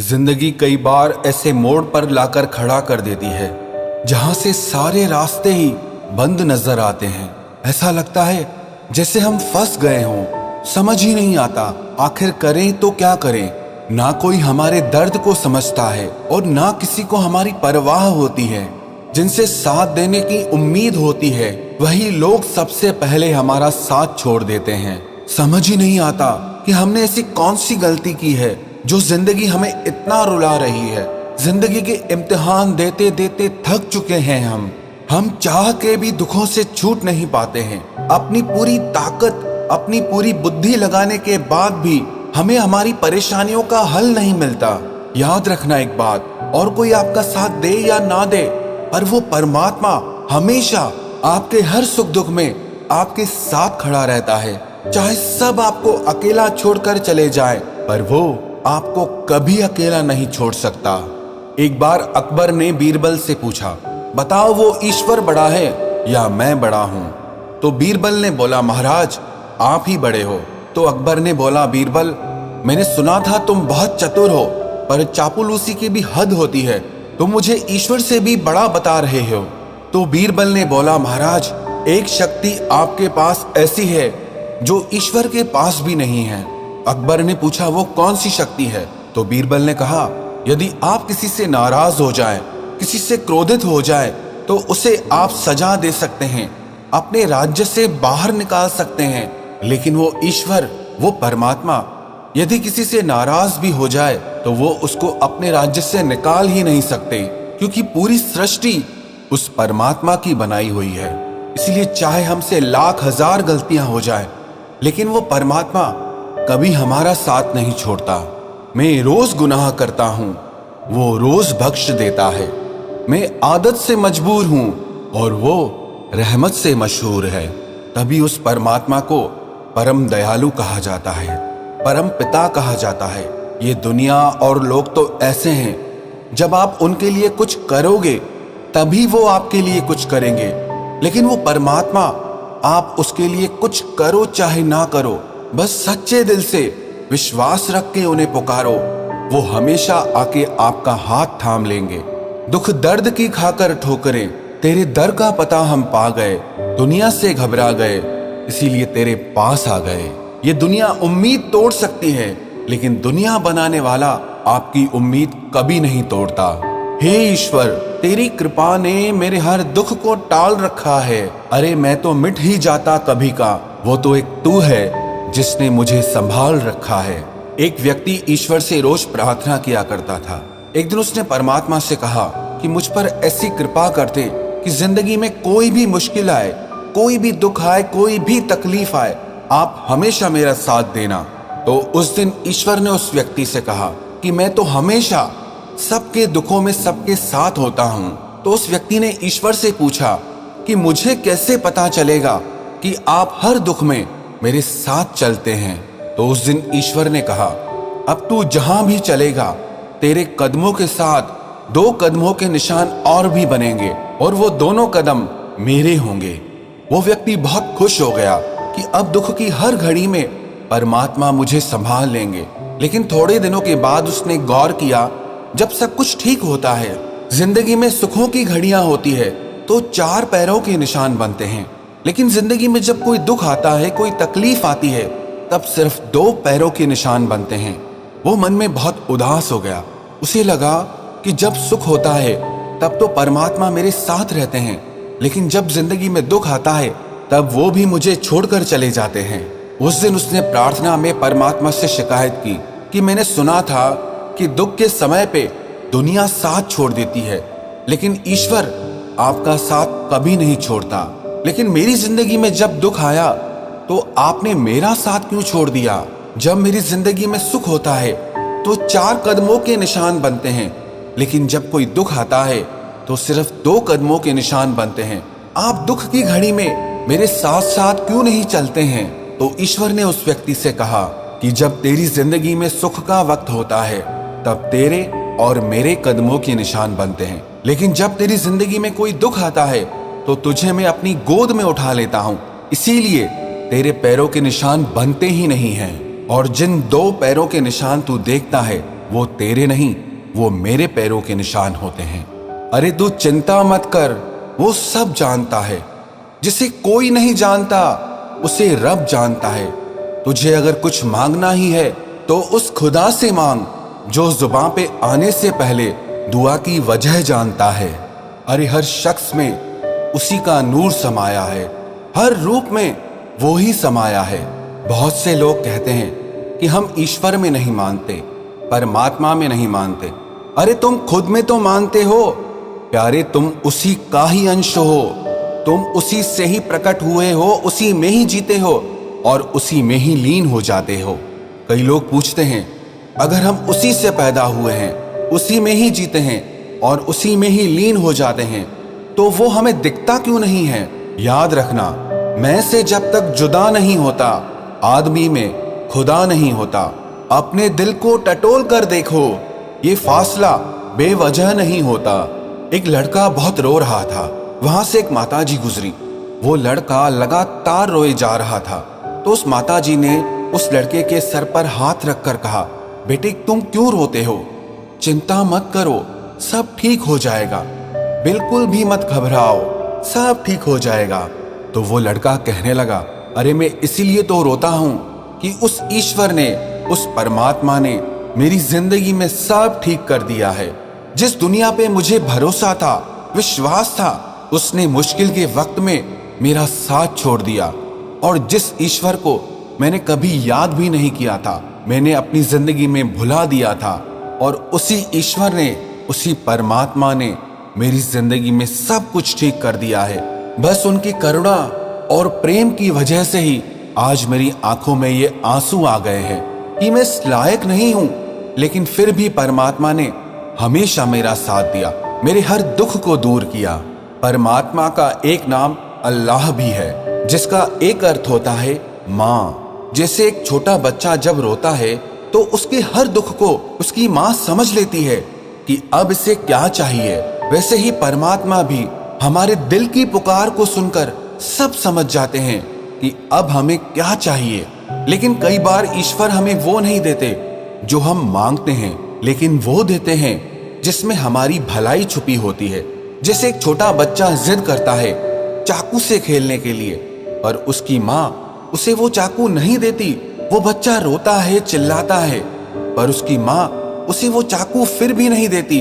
जिंदगी कई बार ऐसे मोड़ पर लाकर खड़ा कर देती है जहां से सारे रास्ते ही बंद नजर आते हैं। ऐसा लगता है जैसे हम फंस गए हों। समझ ही नहीं आता आखिर करें तो क्या करें। ना कोई हमारे दर्द को समझता है और ना किसी को हमारी परवाह होती है। जिनसे साथ देने की उम्मीद होती है वही लोग सबसे पहले हमारा साथ छोड़ देते हैं। समझ ही नहीं आता कि हमने ऐसी कौन सी गलती की है जो जिंदगी हमें इतना रुला रही है। जिंदगी के इम्तिहान देते देते थक चुके हैं हम चाह के भी दुखों से छूट नहीं पाते हैं। अपनी पूरी ताकत, अपनी पूरी बुद्धि लगाने के बाद भी हमें हमारी परेशानियों का हल नहीं मिलता। याद रखना एक बात, और कोई आपका साथ दे या ना दे, पर वो परमात्मा हमेशा आपके हर सुख दुख में आपके साथ खड़ा रहता है। चाहे सब आपको अकेला छोड़कर चले जाए, पर वो आपको कभी अकेला नहीं छोड़ सकता। एक बार अकबर ने बीरबल से पूछा, बताओ वो ईश्वर बड़ा है या मैं बड़ा हूं? तो बीरबल ने बोला, महाराज आप ही बड़े हो। तो अकबर ने बोला, बीरबल मैंने सुना था तुम बहुत चतुर हो, पर चापलूसी की भी हद होती है। तुम मुझे ईश्वर से भी बड़ा बता रहे हो। तो बीरबल ने बोला, महाराज एक शक्ति आपके पास ऐसी है जो ईश्वर के पास भी नहीं है। अकबर ने पूछा, वो कौन सी शक्ति है? तो बीरबल ने कहा, यदि आप किसी से नाराज हो जाए, किसी से क्रोधित हो जाए, तो उसे आप सजा दे सकते हैं, अपने राज्य से बाहर निकाल सकते हैं, लेकिन वो ईश्वर, वो परमात्मा यदि किसी से नाराज भी हो जाए तो वो उसको अपने राज्य से निकाल ही नहीं सकते, क्योंकि पूरी सृष्टि उस परमात्मा की बनाई हुई है। इसलिए चाहे हमसे लाख हजार गलतियां हो जाए, लेकिन वो परमात्मा कभी हमारा साथ नहीं छोड़ता। मैं रोज गुनाह करता हूं, वो रोज बख्श देता है। मैं आदत से मजबूर हूं और वो रहमत से मशहूर है। तभी उस परमात्मा को परम दयालु कहा जाता है, परम पिता कहा जाता है। ये दुनिया और लोग तो ऐसे हैं, जब आप उनके लिए कुछ करोगे तभी वो आपके लिए कुछ करेंगे, लेकिन वो परमात्मा, आप उसके लिए कुछ करो चाहे ना करो, बस सच्चे दिल से विश्वास रख के उन्हें पुकारो, वो हमेशा आके आपका हाथ थाम लेंगे। दुख दर्द की खाकर ठोकरें, तेरे दर का पता हम पा गए, दुनिया से घबरा गए, इसीलिए तेरे पास आ गए। ये दुनिया उम्मीद तोड़ सकती है, लेकिन दुनिया बनाने वाला आपकी उम्मीद कभी नहीं तोड़ता। हे ईश्वर, तेरी कृपा ने मेरे हर दुख को टाल रखा है। अरे मैं तो मिट ही जाता कभी का, वो तो एक तू है जिसने मुझे संभाल रखा है। एक व्यक्ति ईश्वर से रोज प्रार्थना किया करता था। एक दिन उसने परमात्मा से कहा कि मुझ पर ऐसी कृपा करते कि जिंदगी में कोई भी मुश्किल आए, कोई भी दुख आए, कोई भी तकलीफ आए, आप हमेशा मेरा साथ देना। तो उस दिन ईश्वर ने उस व्यक्ति से कहा कि मैं तो हमेशा सबके दुखों में सबके साथ होता हूं। तो उस व्यक्ति ने ईश्वर से पूछा कि मुझे कैसे पता चलेगा कि आप हर दुख में मेरे साथ चलते हैं? तो उस दिन ईश्वर ने कहा, अब तू जहां भी चलेगा, तेरे कदमों के साथ 2 कदमों के निशान और भी बनेंगे, और वो दोनों कदम मेरे होंगे। वो व्यक्ति बहुत खुश हो गया कि अब दुख की हर घड़ी में परमात्मा मुझे संभाल लेंगे। लेकिन थोड़े दिनों के बाद उसने गौर किया, जब सब कुछ ठीक होता है, जिंदगी में सुखों की घड़ियां होती है, तो 4 पैरों के निशान बनते हैं, लेकिन जिंदगी में जब कोई दुख आता है, कोई तकलीफ आती है, तब सिर्फ 2 पैरों के निशान बनते हैं। वो मन में बहुत उदास हो गया। उसे लगा कि जब सुख होता है तब तो परमात्मा मेरे साथ रहते हैं, लेकिन जब जिंदगी में दुख आता है तब वो भी मुझे छोड़कर चले जाते हैं। उस दिन उसने प्रार्थना में परमात्मा से शिकायत की कि मैंने सुना था कि दुख के समय पे दुनिया साथ छोड़ देती है, लेकिन ईश्वर आपका साथ कभी नहीं छोड़ता। लेकिन मेरी जिंदगी में जब दुख आया तो आपने मेरा साथ क्यों छोड़ दिया? जब मेरी जिंदगी में सुख होता है तो 4 कदमों के निशान बनते हैं, लेकिन जब कोई दुख आता है तो सिर्फ 2 कदमों के निशान बनते हैं। आप दुख की घड़ी में मेरे साथ साथ क्यों नहीं चलते हैं? तो ईश्वर ने उस व्यक्ति से कहा कि जब तेरी जिंदगी में सुख का वक्त होता है तब तेरे और मेरे कदमों के निशान बनते हैं, लेकिन जब तेरी जिंदगी में कोई दुख आता है तो तुझे मैं अपनी गोद में उठा लेता हूं, इसीलिए तेरे पैरों के निशान बनते ही नहीं हैं। और जिन 2 पैरों के निशान तू देखता है वो तेरे नहीं, वो मेरे पैरों के निशान होते हैं। अरे तू चिंता मत कर, वो सब जानता है। जिसे कोई नहीं जानता उसे रब जानता है। तुझे अगर कुछ मांगना ही है तो उस खुदा से मांग जो जुबान पे आने से पहले दुआ की वजह जानता है। अरे हर शख्स में उसी का नूर समाया है, हर रूप में वो ही समाया है। बहुत से लोग कहते हैं कि हम ईश्वर में नहीं मानते, परमात्मा में नहीं मानते। अरे तुम खुद में तो मानते हो प्यारे, तुम उसी का ही अंश हो, तुम उसी से ही प्रकट हुए हो, उसी में ही जीते हो और उसी में ही लीन हो जाते हो। कई लोग पूछते हैं अगर हम उसी से पैदा हुए हैं, उसी में ही जीते हैं और उसी में ही लीन हो जाते हैं तो वो हमें दिखता क्यों नहीं है? याद रखना, मैं से जब तक जुदा नहीं होता आदमी में खुदा नहीं होता। अपने दिल को टटोल कर देखो, ये फासला बेवजह नहीं होता। एक लड़का बहुत रो रहा था, वहां से एक माताजी गुजरी। वो लड़का लगातार रोए जा रहा था तो उस माताजी ने उस लड़के के सर पर हाथ रखकर कहा, बेटे तुम क्यों रोते हो? चिंता मत करो, सब ठीक हो जाएगा, बिल्कुल भी मत घबराओ, सब ठीक हो जाएगा। तो वो लड़का कहने लगा, अरे मैं इसीलिए तो रोता हूं कि उस ईश्वर ने, उस परमात्मा ने मेरी जिंदगी में सब ठीक कर दिया है। जिस दुनिया पे मुझे भरोसा था, विश्वास था, उसने मुश्किल के वक्त में मेरा साथ छोड़ दिया। और जिस ईश्वर को मैंने कभी याद भी नहीं किया था, मैंने अपनी जिंदगी में भुला दिया था, और उसी ईश्वर ने, उसी परमात्मा ने मेरी जिंदगी में सब कुछ ठीक कर दिया है। बस उनकी करुणा और प्रेम की वजह से ही आज मेरी आंखों में ये आंसू आ गए हैं कि मैं इस लायक नहीं हूं, लेकिन फिर भी परमात्मा ने हमेशा मेरा साथ दिया, मेरे हर दुख को दूर किया। परमात्मा का एक नाम अल्लाह भी है, जिसका एक अर्थ होता है माँ। जैसे एक छोटा बच्चा जब रोता है तो उसके हर दुख को उसकी माँ समझ लेती है कि अब इसे क्या चाहिए, वैसे ही परमात्मा भी हमारे दिल की पुकार को सुनकर सब समझ जाते हैं कि अब हमें क्या चाहिए। लेकिन कई बार ईश्वर हमें वो नहीं देते जो हम मांगते हैं, लेकिन वो देते हैं जिसमें हमारी भलाई छुपी होती है। जैसे एक छोटा बच्चा जिद करता है चाकू से खेलने के लिए, पर उसकी माँ उसे वो चाकू नहीं देती। वो बच्चा रोता है, चिल्लाता है, पर उसकी माँ उसे वो चाकू फिर भी नहीं देती,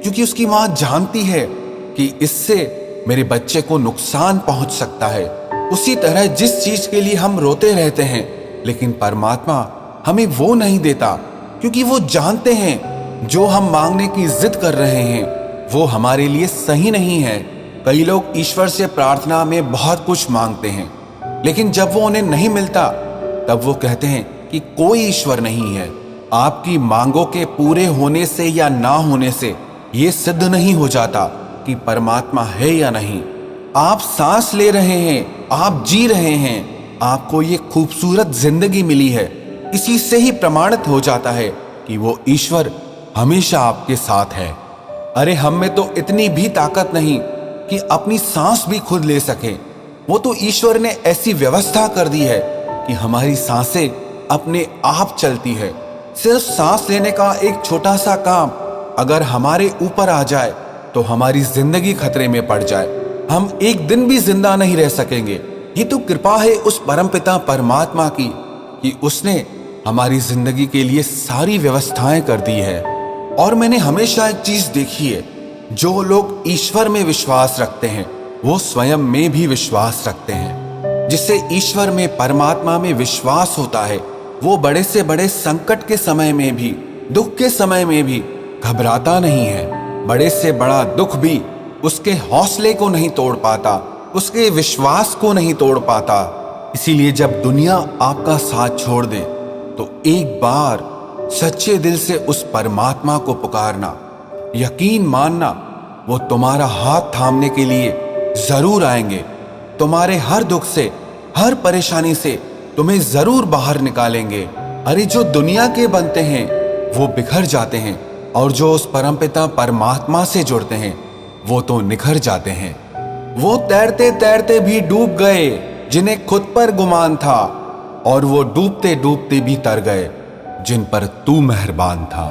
क्योंकि उसकी माँ जानती है कि इससे मेरे बच्चे को नुकसान पहुंच सकता है। उसी तरह जिस चीज के लिए हम रोते रहते हैं, लेकिन परमात्मा हमें वो नहीं देता, क्योंकि वो जानते हैं जो हम मांगने की जिद कर रहे हैं वो हमारे लिए सही नहीं है। कई लोग ईश्वर से प्रार्थना में बहुत कुछ मांगते हैं, लेकिन जब वो उन्हें नहीं मिलता तब वो कहते हैं कि कोई ईश्वर नहीं है। आपकी मांगों के पूरे होने से या ना होने से ये सिद्ध नहीं हो जाता कि परमात्मा है या नहीं। आप सांस ले रहे हैं, आप जी रहे हैं, आपको ये खूबसूरत जिंदगी मिली है, इसी से ही प्रमाणित हो जाता है कि वो ईश्वर हमेशा आपके साथ है। अरे हम में तो इतनी भी ताकत नहीं कि अपनी सांस भी खुद ले सके। वो तो ईश्वर ने ऐसी व्यवस्था कर दी है कि हमारी सांसें अपने आप चलती है। सिर्फ सांस लेने का एक छोटा सा काम अगर हमारे ऊपर आ जाए तो हमारी जिंदगी खतरे में पड़ जाए, हम एक दिन भी जिंदा नहीं रह सकेंगे। ये तो कृपा है उस परमपिता परमात्मा की कि उसने हमारी जिंदगी के लिए सारी व्यवस्थाएं कर दी है। और मैंने हमेशा एक चीज देखी है, जो लोग ईश्वर में विश्वास रखते हैं वो स्वयं में भी विश्वास रखते हैं। जिससे ईश्वर में, परमात्मा में विश्वास होता है, वो बड़े से बड़े संकट के समय में भी, दुख के समय में भी घबराता नहीं है। बड़े से बड़ा दुख भी उसके हौसले को नहीं तोड़ पाता, उसके विश्वास को नहीं तोड़ पाता। इसीलिए जब दुनिया आपका साथ छोड़ दे तो एक बार सच्चे दिल से उस परमात्मा को पुकारना, यकीन मानना वो तुम्हारा हाथ थामने के लिए जरूर आएंगे। तुम्हारे हर दुख से, हर परेशानी से तुम्हें जरूर बाहर निकालेंगे। अरे जो दुनिया के बनते हैं वो बिखर जाते हैं, और जो उस परमपिता परमात्मा से जुड़ते हैं वो तो निखर जाते हैं। वो तैरते तैरते भी डूब गए जिन्हें खुद पर गुमान था, और वो डूबते डूबते भी तर गए जिन पर तू मेहरबान था।